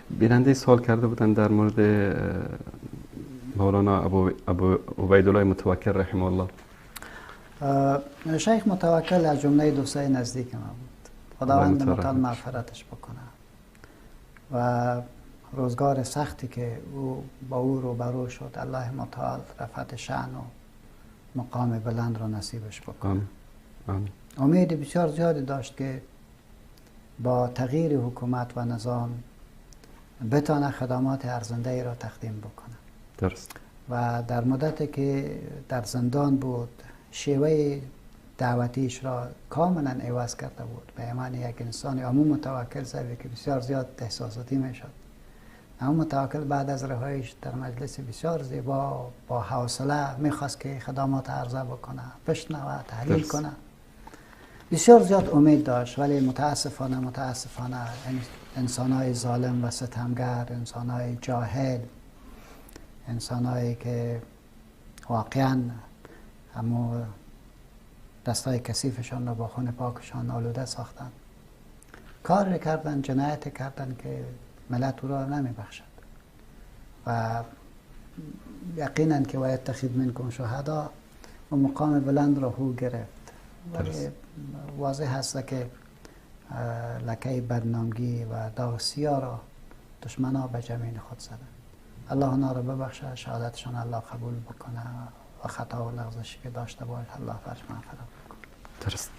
بیننده سوال کرده بودن در مورد مولانا ابو عبیدالله متوکل رحمه الله. شیخ متوکل از جمله دوستای نزدیک ما بود، خداوند متعال مغفرتش بکنه و روزگار سختی که او با او روبرو شد الله متعال رفعت شأن و مقام بلند را نصیبش بکنه. امید بسیار زیادی داشت که با تغییر حکومت و نظام بتانه خدمات ارزنده ای را تقدیم بکنه. درست. و در مدتی که در زندان بود شیوه دعوتیش را کاملا عوض کرده بود به عنوان یک انسان عموم متوکل صاحبی که بسیار زیاد احساساتی میشد. عموم متوکل بعد از رهاییش در مجلس بسیار زیبا با حوصله میخواست که خدمات عرضه بکنه، بشنوه، تحلیل کنه. بسیار زیاد امید داشت، ولی متاسفانه انسانهای ظالم و ستمگر، انسانهای جاهل، انسانهایی که واقعا همو دستای کثیفشان را با خون پاکشان آلوده ساختن، کار کردن، جنایت کردن که ملت او را نمی بخشد و یقینا که باید یتخذ منکم شهدا و مقام بلند را او گرفت. ولی واضح هست که لکه بدنامگی و داغ سیاه را دشمنا به جمین خود زدن. الله اونا را ببخشه، شهادتشان الله قبول بکنه و خطا و لغزشی که داشته باشه الله فرج مغفرت بکنه. درست.